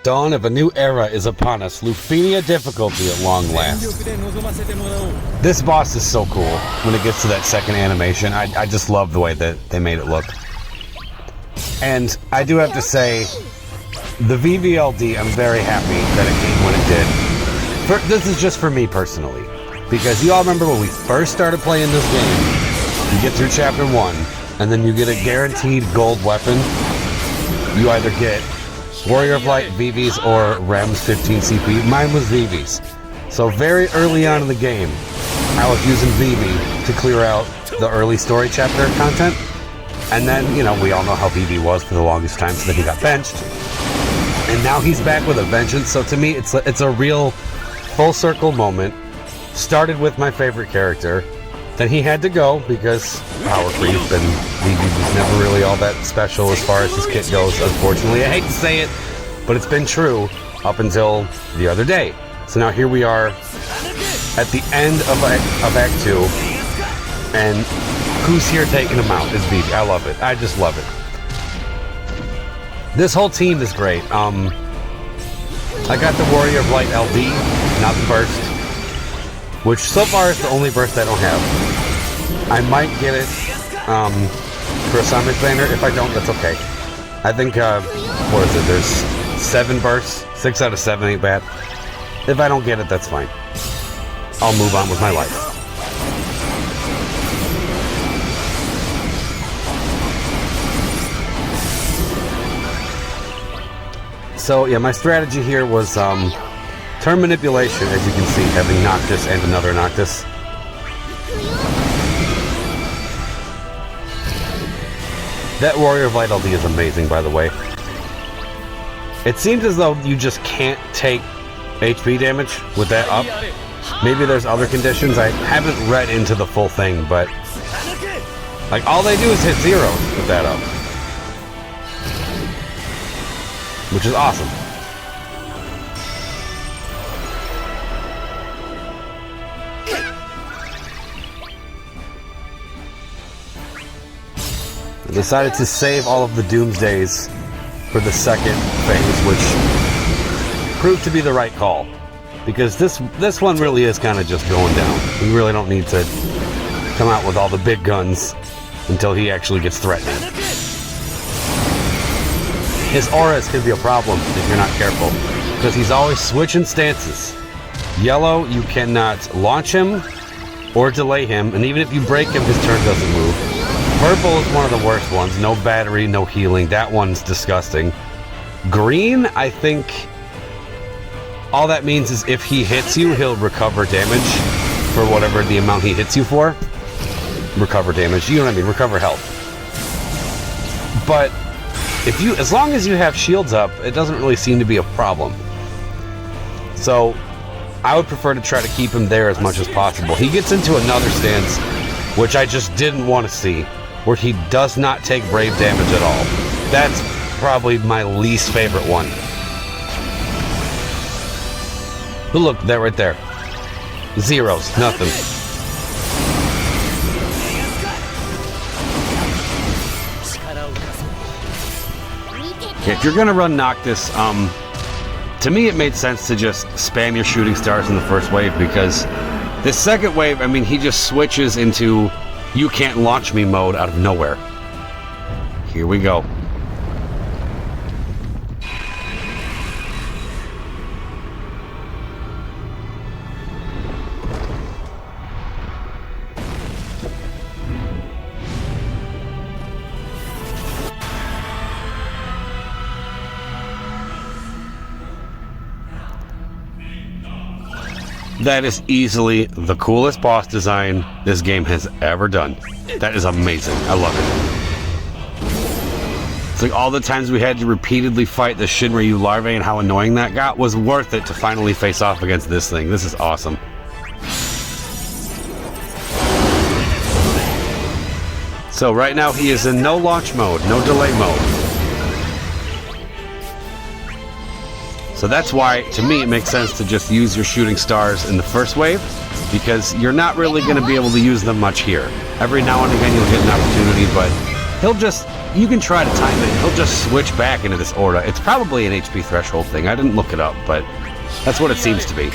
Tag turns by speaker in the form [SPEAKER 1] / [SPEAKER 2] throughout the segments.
[SPEAKER 1] dawn of a new era is upon us. Lufenia difficulty at long last. This boss is so cool when it gets to that second animation. I just love the way that they made it look. And I do have to say, the VVLD, I'm very happy that it came when it did. This is just for me personally. Because you all remember when we first started playing this game, you get through chapter 1, and then you get a guaranteed gold weapon. You either get Warrior of Light, Vivi's, or Rem's 15 CP. Mine was Vivi's. So very early on in the game, I was using Vivi to clear out the early story chapter content. And then, you know, we all know how Vivi was for the longest time, so then he got benched. And now he's back with a vengeance, so to me, it's a real full circle moment. Started with my favorite character, then he had to go because power creep, and Vivi was never really all that special as far as his kit goes, unfortunately. I hate to say it, but it's been true up until the other day. So now here we are at the end of Act 2, and who's here taking him out is Vivi. I love it. I just love it. This whole team is great. I got the Warrior of Light LD, not the burst, which so far is the only burst I don't have. I might get it for a Sonic banner. If I don't, that's okay. I think, what is it? There's 7 bursts. 6 out of 7 ain't bad. If I don't get it, that's fine. I'll move on with my life. So yeah, my strategy here was turn manipulation, as you can see, having Noctis and another Noctis. That Warrior of Light LD is amazing, by the way. It seems as though you just can't take HP damage with that up. Maybe there's other conditions. I haven't read into the full thing, but like all they do is hit 0 with that up, which is awesome. I decided to save all of the Doomsdays for the second phase, which proved to be the right call. Because this one really is kind of just going down. We really don't need to come out with all the big guns until he actually gets threatening. His auras can be a problem if you're not careful, because he's always switching stances. Yellow, you cannot launch him or delay him, and even if you break him, his turn doesn't move. Purple is one of the worst ones. No battery, no healing. That one's disgusting. Green, I think all that means is if he hits you, he'll recover damage for whatever the amount he hits you for. Recover damage, you know what I mean, recover health. But if you, as long as you have shields up, it doesn't really seem to be a problem. So I would prefer to try to keep him there as much as possible. He gets into another stance, which I just didn't want to see, where he does not take brave damage at all. That's probably my least favorite one. But look, that right there. Zeros, nothing. If you're gonna run Noctis, to me it made sense to just spam your shooting stars in the first wave, because this second wave, I mean, he just switches into you can't launch me mode out of nowhere. Here we go. That is easily the coolest boss design this game has ever done. That is amazing. I love it. It's like all the times we had to repeatedly fight the Shinryu larvae and how annoying that got was worth it to finally face off against this thing. This is awesome. So right now he is in no launch mode, no delay mode. So that's why, to me, it makes sense to just use your shooting stars in the first wave, because you're not really going to be able to use them much here. Every now and again you'll get an opportunity, but you can try to time it. He'll just switch back into this aura. It's probably an HP threshold thing. I didn't look it up, but that's what it seems to be.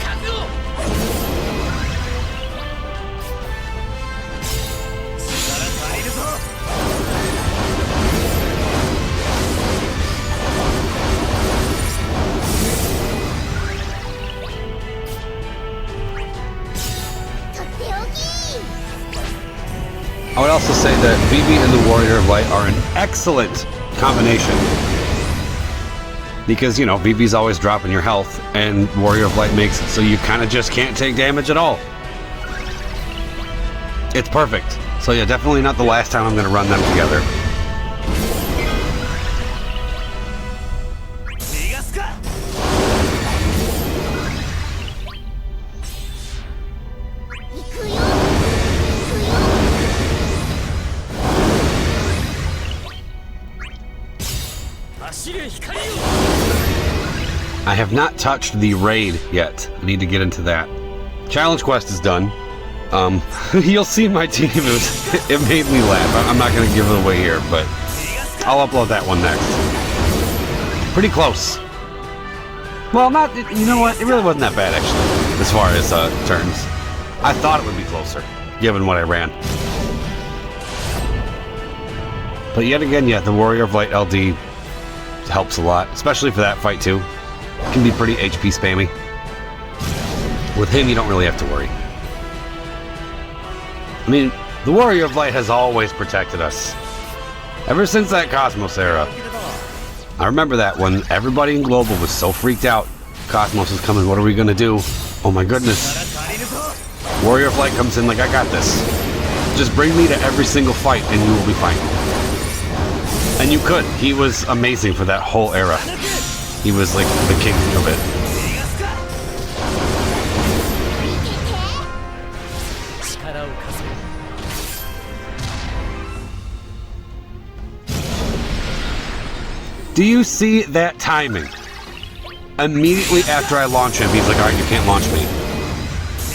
[SPEAKER 1] I would also say that Vivi and the Warrior of Light are an excellent combination. Because, you know, Vivi's always dropping your health, and Warrior of Light makes it so you kind of just can't take damage at all. It's perfect. So yeah, definitely not the last time I'm going to run them together. I have not touched the raid yet. I need to get into that. Challenge quest is done. You'll see my team. It made me laugh. I'm not going to give it away here, but I'll upload that one next. Pretty close. Well, not. You know what? It really wasn't that bad, actually, as far as turns. I thought it would be closer, given what I ran. But yet again, yeah, the Warrior of Light LD helps a lot, especially for that fight too. It can be pretty HP spammy. With him, you don't really have to worry. I mean, the Warrior of Light has always protected us. Ever since that Cosmos era. I remember that when everybody in Global was so freaked out. Cosmos is coming, what are we gonna do? Oh my goodness. Warrior of Light comes in like, I got this. Just bring me to every single fight and you will be fine. And you could. He was amazing for that whole era. He was like the king of it. Do you see that timing? Immediately after I launch him, he's like, alright, you can't launch me.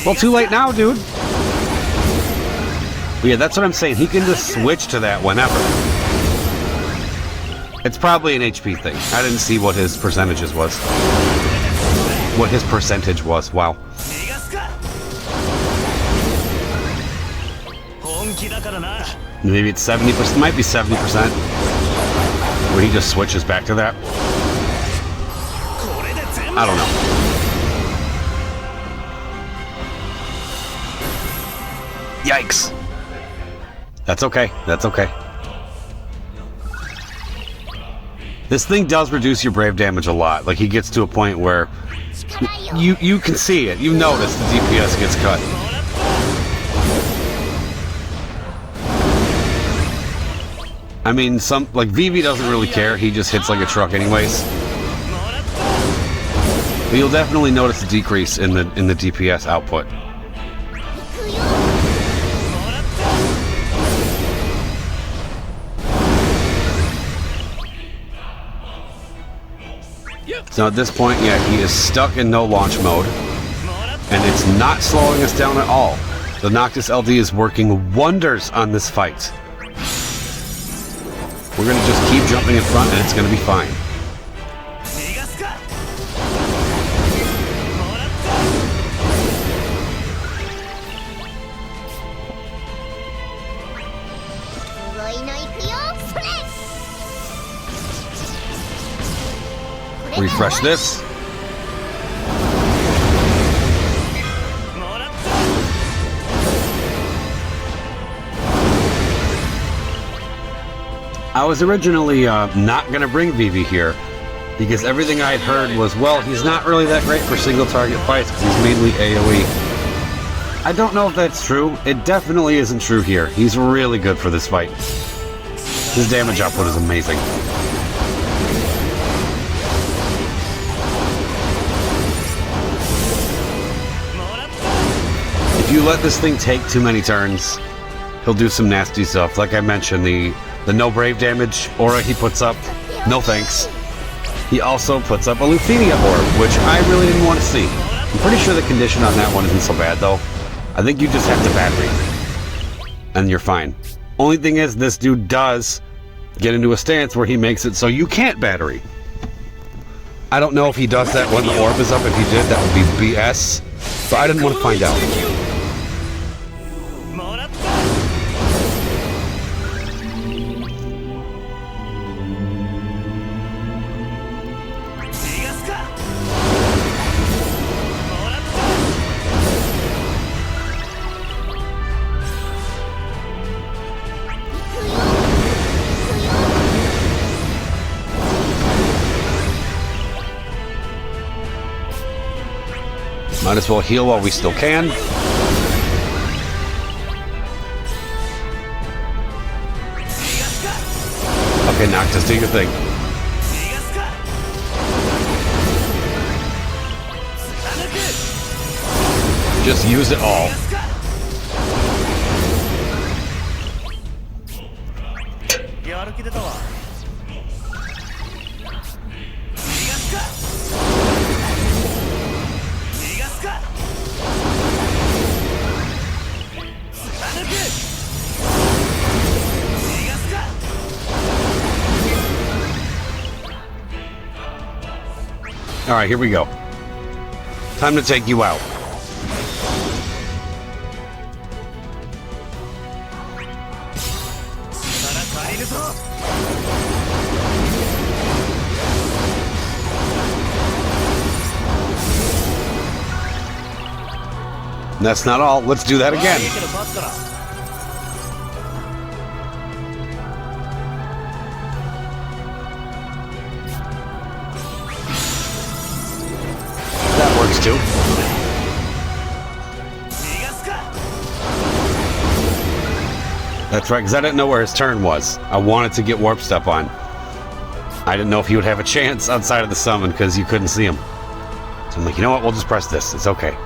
[SPEAKER 1] Well, too late now, dude. But yeah, that's what I'm saying. He can just switch to that whenever. It's probably an HP thing. I didn't see what his percentages was. What his percentage was. Wow. Maybe it's 70%. Might be 70%. Where he just switches back to that. I don't know. Yikes. That's okay. That's okay. This thing does reduce your brave damage a lot. Like, he gets to a point where you can see it. You notice the DPS gets cut. I mean, like Vivi doesn't really care. He just hits like a truck anyways. But you'll definitely notice a decrease in the DPS output. So at this point, yeah, he is stuck in no launch mode, and it's not slowing us down at all. The Noctis LD is working wonders on this fight. We're going to just keep jumping in front, and it's going to be fine. Refresh this. I was originally not going to bring Vivi here because everything I had heard was, well, he's not really that great for single target fights because he's mainly AoE. I don't know if that's true. It definitely isn't true here. He's really good for this fight. His damage output is amazing. If you let this thing take too many turns, he'll do some nasty stuff. Like I mentioned, the no brave damage aura he puts up, no thanks. He also puts up a Lufenia orb, which I really didn't want to see. I'm pretty sure the condition on that one isn't so bad though. I think you just have to battery, and you're fine. Only thing is, this dude does get into a stance where he makes it so you can't battery. I don't know if he does that when the orb is up. If he did, that would be BS. So I didn't want to find out. Might as well heal while we still can. Okay, Noctis, do your thing. Just use it all. Alright, here we go. Time to take you out. And that's not all. Let's do that again. That works too. That's right, because I didn't know where his turn was. I wanted to get Warp Step on. I didn't know if he would have a chance outside of the summon because you couldn't see him. So I'm like, you know what? We'll just press this. It's okay.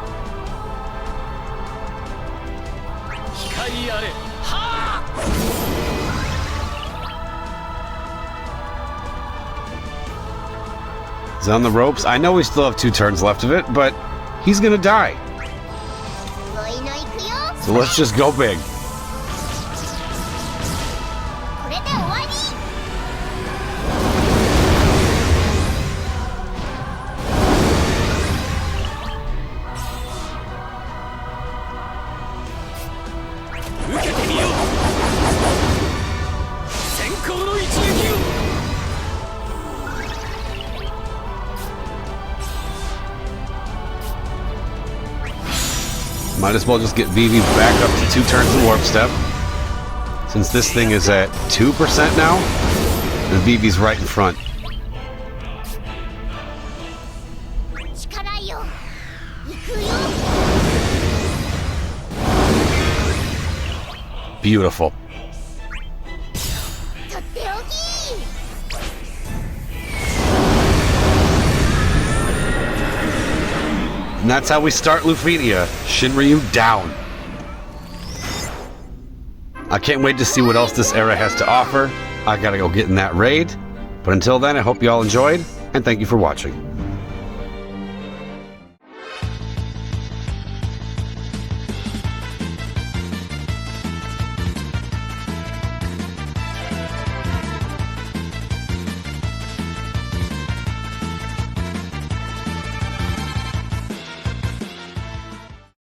[SPEAKER 1] He's on the ropes. I know we still have 2 turns left of it, but he's gonna die. So let's just go big. Might as well just get Vivi back up to 2 turns of Warp Step. Since this thing is at 2% now, and Vivi's right in front. Beautiful. And that's how we start Lufenia. Shinryu down. I can't wait to see what else this era has to offer. I gotta go get in that raid. But until then, I hope you all enjoyed, and thank you for watching.